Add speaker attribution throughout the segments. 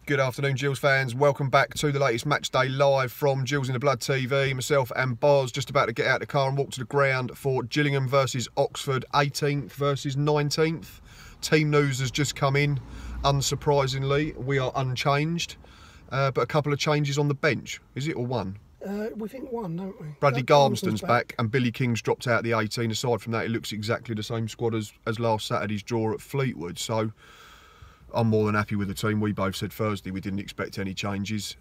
Speaker 1: Good afternoon, Gills fans. Welcome back to the latest match day live from Gills in the Blood TV. Myself and Boz just about to get out of the car and walk to the ground for Gillingham versus Oxford, 18th versus 19th. Team news has just come in. Unsurprisingly, we are unchanged, but a couple of changes on the bench. Is it or one?
Speaker 2: We think one, don't we?
Speaker 1: Bradley Garmston's back and Billy King's dropped out of the 18. Aside from that, it looks exactly the same squad as last Saturday's draw at Fleetwood. So I'm more than happy with the team. We both said Thursday we didn't expect any changes.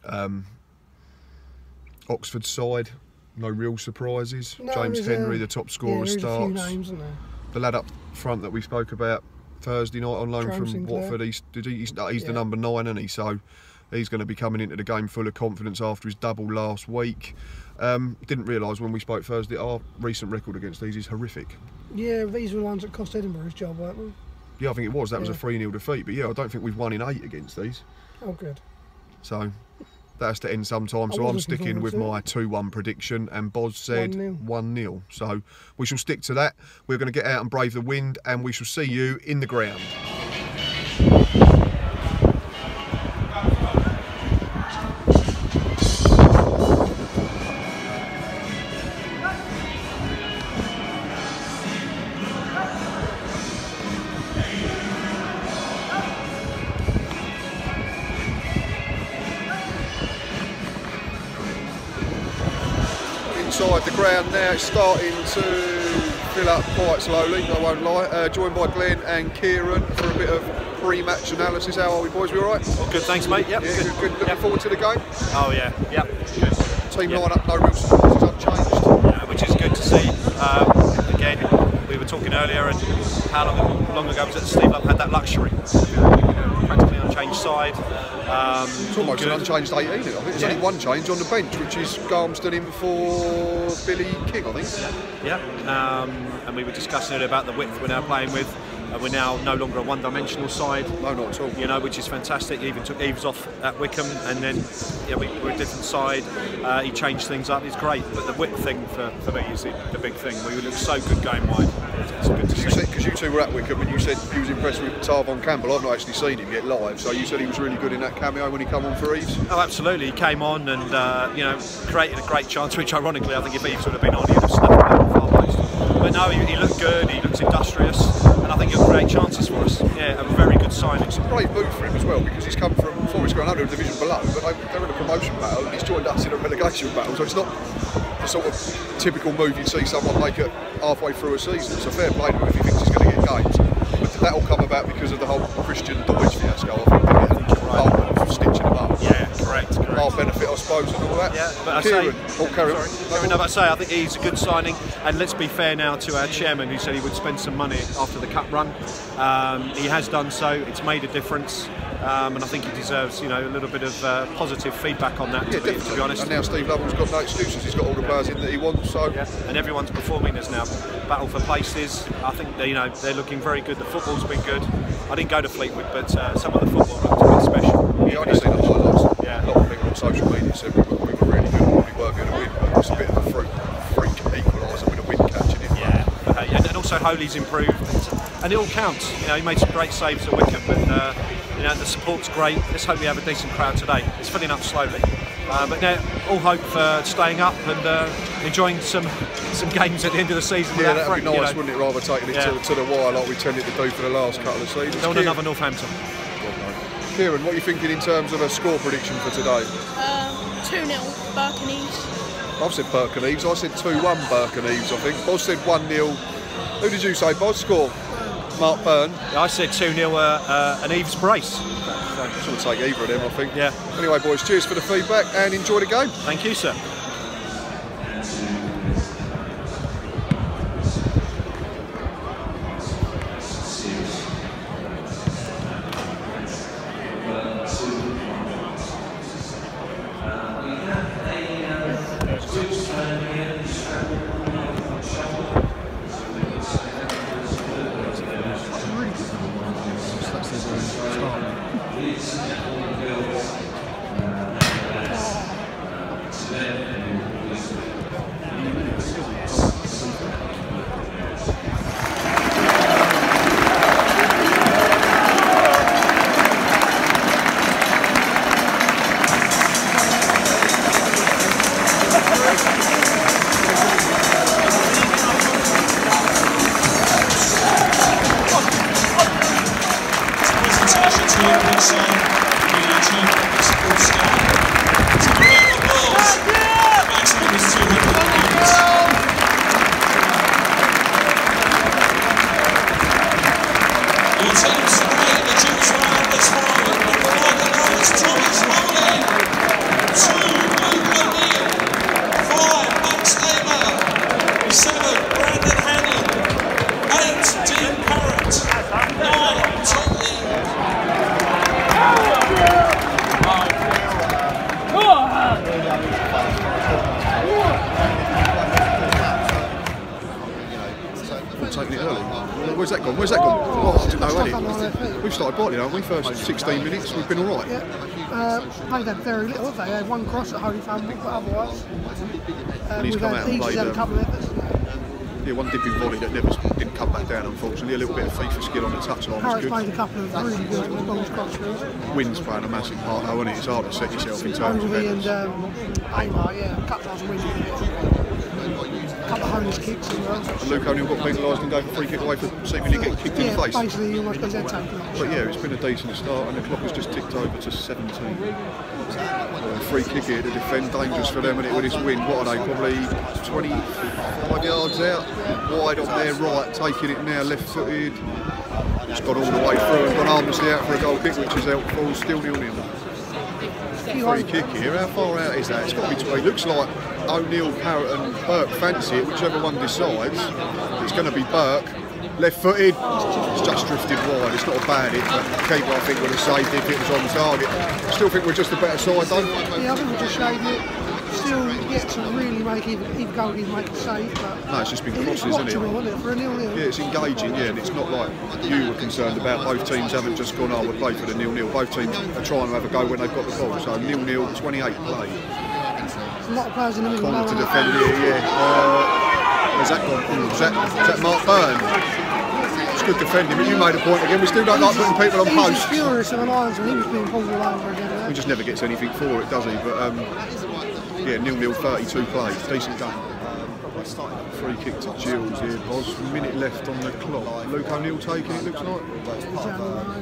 Speaker 1: Oxford's side, no real surprises.
Speaker 2: No,
Speaker 1: James Henry, the top scorer, starts.
Speaker 2: A few names, isn't there?
Speaker 1: The lad up front that we spoke about Thursday night on loan from
Speaker 2: Sinclair.
Speaker 1: Watford, he's the number 9, isn't he? So he's going to be coming into the game full of confidence after his double last week. Didn't realise when we spoke Thursday our recent record against these is horrific. Yeah,
Speaker 2: these were the ones that cost Edinburgh's job, weren't they?
Speaker 1: Yeah, I think it was. That was a 3-0 defeat. But yeah, I don't think we've won in 8 against these.
Speaker 2: Oh, good.
Speaker 1: So that has to end sometime. So I'm sticking with my 2-1 prediction, and Boz said 1-0. So we shall stick to that. We're going to get out and brave the wind, and we shall see you in the ground. Inside the ground now, it's starting to fill up quite slowly, I won't lie. Joined by Glenn and Kieran for a bit of pre-match analysis. How are we, boys? We all right?
Speaker 3: Well, good, thanks, mate. Yep,
Speaker 1: yeah, good. Looking forward to the game?
Speaker 3: Oh, yeah. Yep, good.
Speaker 1: Team line-up, no real surprises, unchanged.
Speaker 3: Yeah, which is good to see. Again, we were talking earlier, and how long ago was it that Steve Love had that luxury? Practically unchanged side.
Speaker 1: It's almost an unchanged 18, I think. There's only one change on the bench, which is Garmston in for Billy King, I think.
Speaker 3: Yeah, and we were discussing earlier about the width we're now playing with. We're now no longer a one-dimensional side.
Speaker 1: No, not at all.
Speaker 3: You know, which is fantastic. He even took Eves off at Wickham, and then we're a different side. He changed things up. It's great, but the width thing for me is the big thing. We look so good going wide. It's good to see.
Speaker 1: Because you two were at Wickham, and you said you was impressed with Tarvon Campbell. I've not actually seen him yet live, so you said he was really good in that cameo when he came on for Eves.
Speaker 3: Oh, absolutely. He came on and created a great chance. Which, ironically, I think if Eves would have been on, he'd have snapped it at the far post. But no, he looked good. He looks industrious. And I think he'll create chances for us. Yeah, a very good signing.
Speaker 1: It's a great move for him as well, because he's come from Forest Ground under a division below, but they're in a promotion battle and he's joined us in a relegation battle, so it's not the sort of typical move you'd see someone make it halfway through a season. So fair play to him if he thinks he's going to get games. But that'll come about because of the whole Christian Deutsch fiasco. I think you're right. For stitching him up.
Speaker 3: Yeah, correct.
Speaker 1: Our benefit, I suppose, and all that.
Speaker 3: Yeah, but
Speaker 1: Kieran,
Speaker 3: I say I think he's a good signing, and let's be fair now to our chairman who said he would spend some money after the cup run. He has done so. It's made a difference, and I think he deserves, a little bit of positive feedback on that. To be honest.
Speaker 1: And now Steve Lovell's got no excuses. He's got all the players in that he wants. So
Speaker 3: and everyone's performing. There's now battle for places. I think they're looking very good. The football's been good. I didn't go to Fleetwood, but some of the football looked a bit special.
Speaker 1: Yeah, I only seen the highlights. Yeah. A lot of people on social media said we were really good. We were going to win, but it's a bit of a freak equaliser with a wind catching it.
Speaker 3: Yeah, and also Holy's improved, and it all counts. He made some great saves at Wickham, and the support's great. Let's hope we have a decent crowd today. It's filling up slowly, but now all hope for staying up and enjoying some games at the end of the season.
Speaker 1: Yeah, that'd be nice, wouldn't it? Rather taking it to the wire like we tended to do for the last couple of seasons.
Speaker 3: Don't want another Northampton.
Speaker 1: Kieran, what are you thinking in terms of a score prediction for today?
Speaker 4: 2-0 Burke and Eves.
Speaker 1: I've said Burke and Eves. I said 2-1 Burke and Eves, I think. Boz said 1-0. Who did you say, Boz? Score? Mark Byrne.
Speaker 3: I said 2-0 an Eves brace.
Speaker 1: I just want to take either of them, I think.
Speaker 3: Yeah.
Speaker 1: Anyway, boys, cheers for the feedback and enjoy the game.
Speaker 3: Thank you, sir.
Speaker 4: Start.
Speaker 1: Taking it early. Where's that gone? Where's that gone? Oh, I didn't know, had it? We've started bottling, haven't we? First 16 minutes, we've been alright.
Speaker 2: Yeah. They've had very little, haven't they? They had one cross at Holy Family, but otherwise.
Speaker 1: And he's come out and played
Speaker 2: had a couple of efforts.
Speaker 1: Yeah, one dipping volley that didn't come back down, unfortunately. A little bit of FIFA skill on the touchline was good.
Speaker 2: Played a couple of really good balls crossed.
Speaker 1: Wind's playing a massive part, though, isn't it? It's hard to set yourself in terms of
Speaker 2: and Amar, yeah, a couple of wins. A couple of homeless kicks as well.
Speaker 1: And Luke O'Neill got penalised and gave a free kick away for seemingly getting kicked in the face.
Speaker 2: Basically he almost got his head taken off.
Speaker 1: But yeah, it's been a decent start and the clock has just ticked over to 17. Free kick here to defend, dangerous for them, and it with this wind, what are they, probably 25 yards out, wide on their right, taking it now, left footed, it's gone all the way through and gone harmlessly out for a goal kick, which is helpful, still 0-0. Free kick here, how far out is that? It's got to be, it looks like O'Neill, Parrott and Burke fancy it, whichever one decides. It's going to be Burke, left footed, it's just drifted wide, it's not a bad hit, but the keeper I think would have saved it if it was on target. Still think we're just a better side though.
Speaker 2: Yeah, I think we're just shaved it. Still yet to really make either goalkeeper make a save, but
Speaker 1: no, it's just been crosses, isn't it?
Speaker 2: For a 0-0.
Speaker 1: Yeah, it's engaging, yeah, and it's not like you were concerned about. Both teams haven't just gone, oh, we'll play for the 0-0. Both teams are trying to have a go when they've got the ball. So 0-0, 28 play.
Speaker 2: A lot of players in the middle.
Speaker 1: Corner to defend here, yeah. Where's that gone? Is that Mark Byrne? It's good defending, but you made a point again. We still don't like putting people on post.
Speaker 2: He's furious of an irons when he was being pulled all over again.
Speaker 1: He just never gets anything for it, does he? But yeah, 0-0, 32 plays, decent game. Free kick to Gills here, Boz. Minute left on the clock. Luke O'Neill taking it, looks like.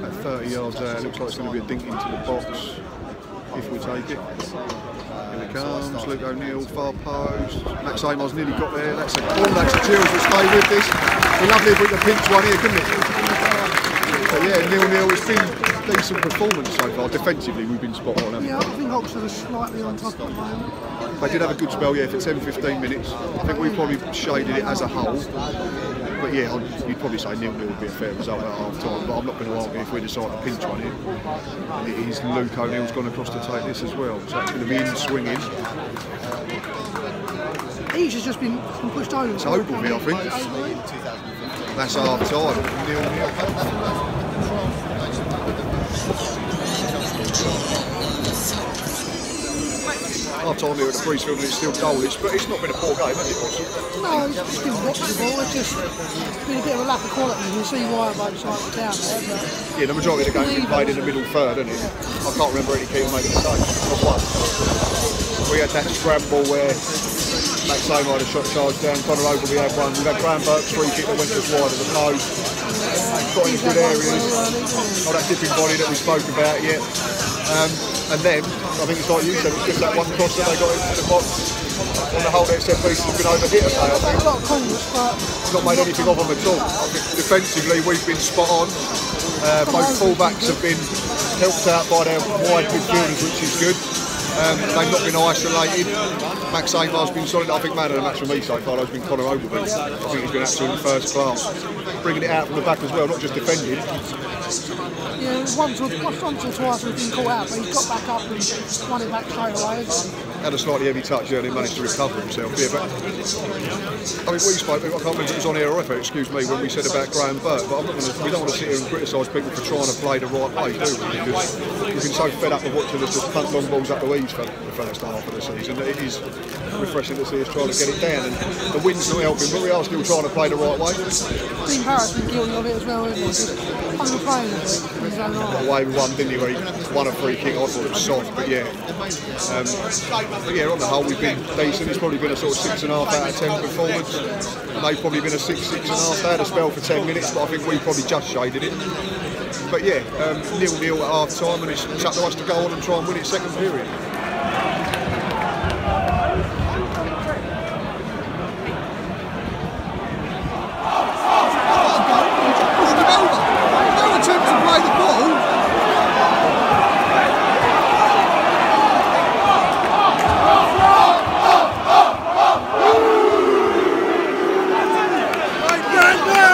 Speaker 1: At 30 yards out, looks like it's going to be a dink into the box if we take it. Here it comes, Luke O'Neill, far post. Max Amar's nearly got there. That's a corner, that's Gills will stay with this. It'd be lovely if we could pinch one here, couldn't it? But yeah, 0-0, it's been a decent performance so far. Defensively, we've been spot on, haven't we?
Speaker 2: Yeah, I think Oxford are slightly on top at the moment.
Speaker 1: They did have a good spell, yeah, for 10-15 minutes. I think we probably shaded it as a whole. But yeah, you'd probably say 0-0 would be a fair result at half time. But I'm not going to argue if we decide to pinch one here. And it is Luke O'Neill's gone across to take this as well. So it's going to be in swinging.
Speaker 2: He's just been pushed over.
Speaker 1: It's Ogilvy, I think. That's half time. 0-0. Half time here at the Priestfield and it's still goalless, but it's not been a poor game, has it?
Speaker 2: No, it's been watchable. It's just been a bit of a lack of quality. You can see why on both sides of the town there. But
Speaker 1: yeah, the majority of the game been played in the middle third, hasn't it? I can't remember any keeper making a save. Not one. We had that scramble where Max Amar had a shot charge down, Conor Ogilvy had one. We've had Graham Burke's free kick that went just wide of the post. Got in good areas. Oh, that dipping body that we spoke about, yeah. And then, I think it's like you said, it's just that one cross that they got into the box. On the whole, their set piece has been overhit, haven't they? I think.
Speaker 2: a lot of corners, but
Speaker 1: Not made anything of them at all. I think defensively, we've been spot on. Both full-backs have been helped out by their wide midfielders, which is good. They've not been isolated. Max Amar's been solid. I think man of the match for me so far has been Conor Ogilvy. I think he's been absolutely first class. Bringing it out from the back as well, not just defending.
Speaker 2: yeah, once or twice we've been caught out, but he's got back up and won it back straight away.
Speaker 1: Had a slightly heavy touch there and he managed to recover himself. Yeah, but I mean, we spoke, I can't remember if it was on air or effort, excuse me, when we said about Graham Burke, but we don't want to sit here and criticise people for trying to play the right way, do we? Because we've been so fed up of watching us just punt long balls up the eaves for the first half of the season. It is refreshing to see us trying to get it down, and the wind's not helping, but we are still trying to play the right way.
Speaker 2: Dean Parrott's been guilty of it as well, isn't he? unafraid of it. He's
Speaker 1: got
Speaker 2: unafraid.
Speaker 1: away with one, didn't he, where he won a free kick. I thought it was soft, but yeah. But yeah, on the whole, we've been decent. It's probably been a sort of 6.5 out of 10 performance. And they've probably been a 6, 6.5. They had a spell for 10 minutes, but I think we probably just shaded it. But yeah, 0-0 at half time, and it's up to us to go on and try and win it second period.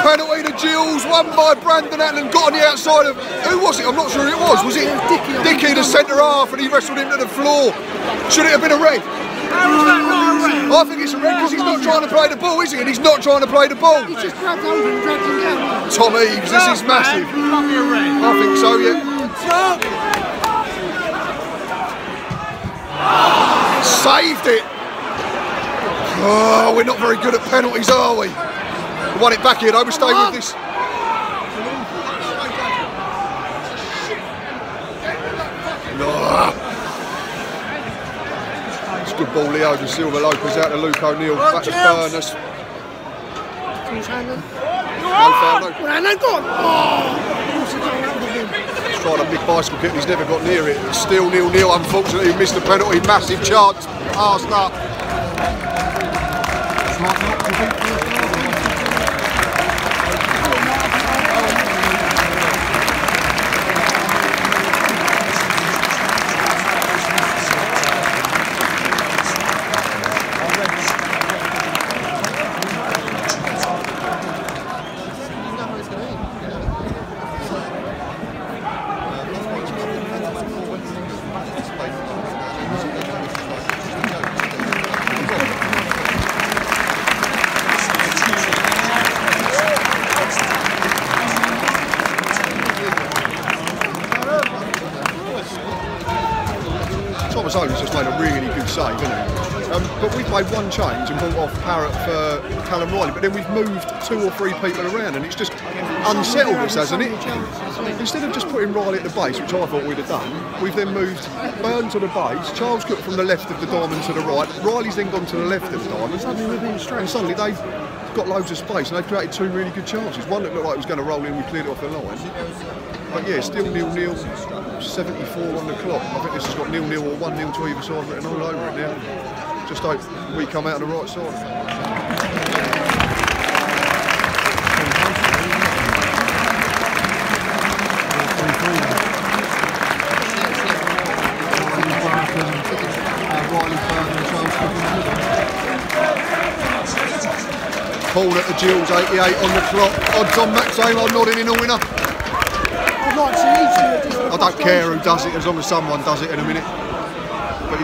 Speaker 1: Penalty to Gills, won by Brandon Atlan, got on the outside of, who was it? I'm not sure who it was. Was it Dickie, the centre half, and he wrestled him to the floor? Should it have been a red?
Speaker 2: How is that not a red?
Speaker 1: I think it's a red because he's not trying to play the ball, is he? And he's not trying to play the ball.
Speaker 2: He's just grabbed over and dragged him down.
Speaker 1: Tom Eves, this is massive. I think so, yeah. Saved it. Oh, we're not very good at penalties, are we? We won it back here though, we stay with this. It's a good ball, Leo and Silva. Lopez out to Luke O'Neill. Back to Burners. No foul, no. He's tried a big bicycle kick, he's never got near it. Still 0-0, unfortunately, he missed the penalty. Massive chance, passed up. Thomas Owens just made a really good save, hasn't he? But we've made one change and brought off Parrott for Callum Riley, but then we've moved 2 or 3 people around, and it's just unsettled us, hasn't it? Instead of just putting Riley at the base, which I thought we'd have done, we've then moved Byrne to the base, Charles Cook from the left of the diamond to the right, Riley's then gone to the left of the diamond, and suddenly they've got loads of space, and they've created 2 really good chances. One that looked like it was going to roll in, we cleared it off the line. But yeah, still 0-0, 74 on the clock. I think this has got 0-0 or 1-0 to either side written all over it now. Just hope we come out on the right side. Paul at the Gills, 88 on the clock. Odds on Max Amar nodding in a winner.
Speaker 2: I'd like to see you.
Speaker 1: I don't care who does it as long as someone does it in a minute. But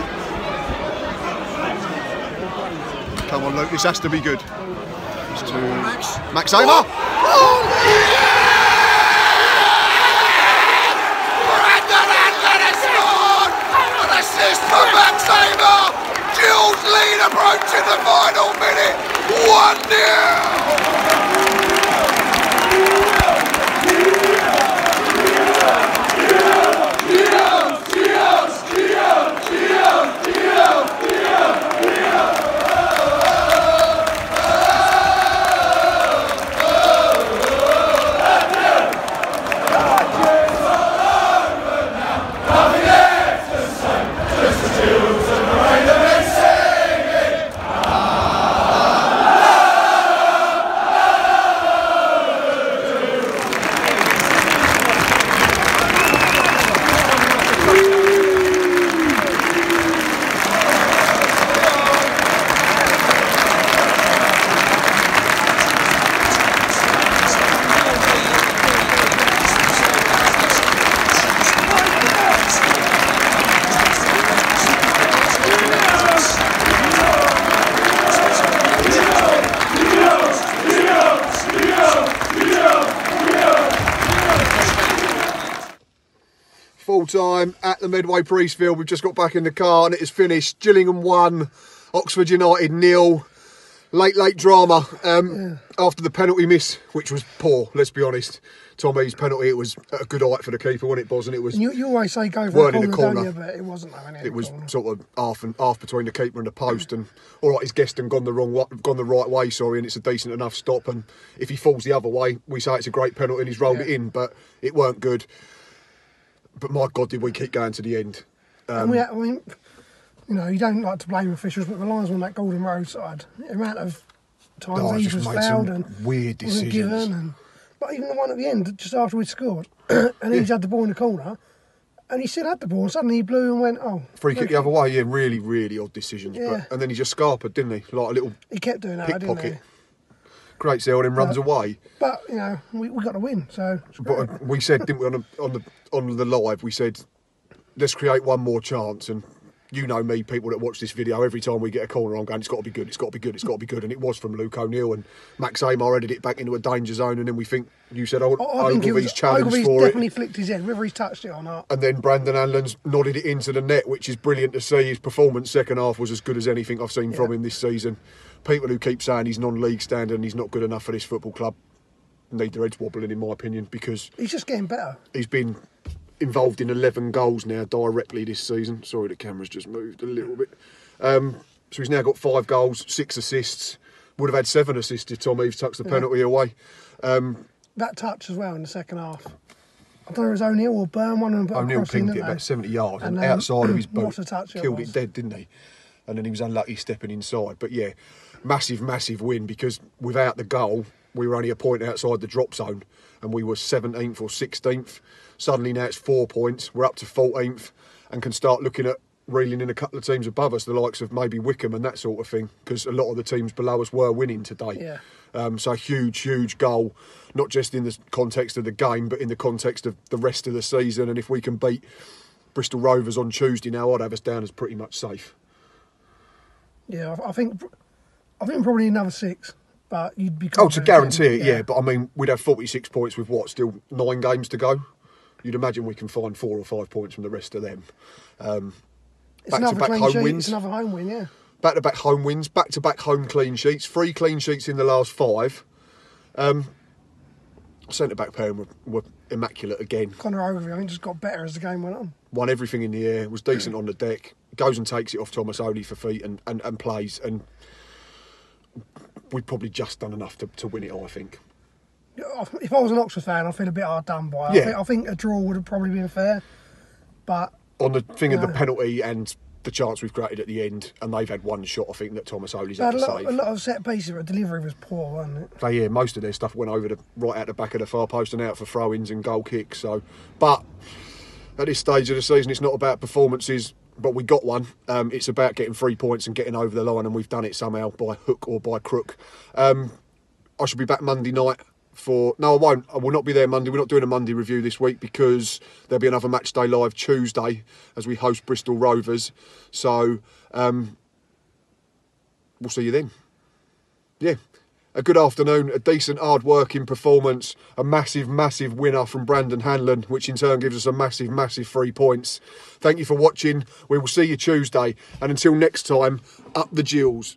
Speaker 1: come on, Luke, this has to be good. It's to Max Amar. Oh, Brandon Atlan has scored! An assist for Max Amar! Gills lead approaching the final minute. 1-0! Full time at the Medway Priestfield. We've just got back in the car and it is finished. Gillingham 1, Oxford United 0. Late drama after the penalty miss, which was poor, let's be honest. Tommy's penalty, it was at a good height for the keeper, wasn't it, Boz? And it was.
Speaker 2: You always say go for
Speaker 1: in
Speaker 2: the
Speaker 1: the
Speaker 2: corner,
Speaker 1: corner.
Speaker 2: don't you? But it wasn't.
Speaker 1: It was sort of half between the keeper and the post, and all right, he's guessed and gone the right way. Sorry, and it's a decent enough stop. And if he falls the other way, we say it's a great penalty, and he's rolled it in, but it weren't good. But my God, did we keep going to the end?
Speaker 2: I mean, you know, you don't like to blame officials, but the lines on that Golden Road side, the amount of times he was fouled and
Speaker 1: weird decisions.
Speaker 2: Given but even the one at the end, just after we'd scored, and he's had the ball in the corner, and he still had the ball, and suddenly he blew and went, oh.
Speaker 1: Free kick the other way, yeah, really, really odd decisions.
Speaker 2: Yeah.
Speaker 1: And then he just scarpered, didn't he? Like a little
Speaker 2: He kept doing that, didn't he?
Speaker 1: Great sell, and runs away.
Speaker 2: But, you know, we got to win, so.
Speaker 1: But we said, didn't we, on the live, we said, let's create one more chance. And you know me, people that watch this video, every time we get a corner, I'm going, it's got to be good, it's got to be good, it's got to be good. And it was from Luke O'Neill, and Max Amar headed it back into a danger zone. And then we think, you said, Ogilvy's challenged for it.
Speaker 2: Definitely flicked his head, whether he's touched it or not.
Speaker 1: And then Brandon Hanlon's nodded it into the net, which is brilliant to see. His performance second half was as good as anything I've seen from him this season. People who keep saying he's non-league standard and he's not good enough for this football club need their heads wobbling, in my opinion, because
Speaker 2: he's just getting better.
Speaker 1: He's been involved in 11 goals now directly this season. Sorry, the camera's just moved a little bit. So he's now got 5 goals, 6 assists. Would have had 7 assists if Tom Eves tucks the penalty away.
Speaker 2: That touch as well in the second half. I don't know if it was O'Neill or Byrne, one of them.
Speaker 1: O'Neill pinged it about 70 yards and outside of his boot.
Speaker 2: What a touch
Speaker 1: killed it dead, didn't he? And then he was unlucky stepping inside. But yeah, massive, massive win, because without the goal, we were only a point outside the drop zone and we were 17th or 16th. Suddenly now it's 4 points. We're up to 14th and can start looking at reeling in a couple of teams above us, the likes of maybe Wickham and that sort of thing, because a lot of the teams below us were winning today.
Speaker 2: Yeah.
Speaker 1: So huge, huge goal, not just in the context of the game, but in the context of the rest of the season. And if we can beat Bristol Rovers on Tuesday now, I'd have us down as pretty much safe.
Speaker 2: Yeah, I think probably another 6. But you'd be
Speaker 1: to guarantee it, yeah. But I mean, we'd have 46 points with what, still 9 games to go? You'd imagine we can find 4 or 5 points from the rest of them. Back-to-back home wins.
Speaker 2: It's another home win, yeah.
Speaker 1: Back-to-back home wins, back-to-back home clean sheets, 3 clean sheets in the last 5. Centre-back pairing were immaculate again.
Speaker 2: Connor Ogilvy, I think, just got better as the game went on.
Speaker 1: Won everything in the air, was decent on the deck, goes and takes it off Thomas Odey for feet and plays. And we'd probably just done enough to win it, I think.
Speaker 2: If I was an Oxford fan, I'd feel a bit hard done by. I think a draw would have probably been fair. But
Speaker 1: on the thing of the penalty and the chance we've created at the end, and they've had one shot, I think, that Thomas Odey's had to save.
Speaker 2: A lot of set pieces, but delivery was poor, wasn't it?
Speaker 1: So yeah, most of their stuff went over right out the back of the far post and out for throw-ins and goal kicks. So, but at this stage of the season, it's not about performances. But we got one. It's about getting 3 points and getting over the line, and we've done it somehow by hook or by crook. I should be back Monday night no, I won't. I will not be there Monday. We're not doing a Monday review this week because there'll be another Match Day Live Tuesday as we host Bristol Rovers. So we'll see you then. Yeah. A good afternoon, a decent hard-working performance, a massive, massive winner from Brandon Hanlon, which in turn gives us a massive, massive 3 points. Thank you for watching. We will see you Tuesday. And until next time, up the Gills.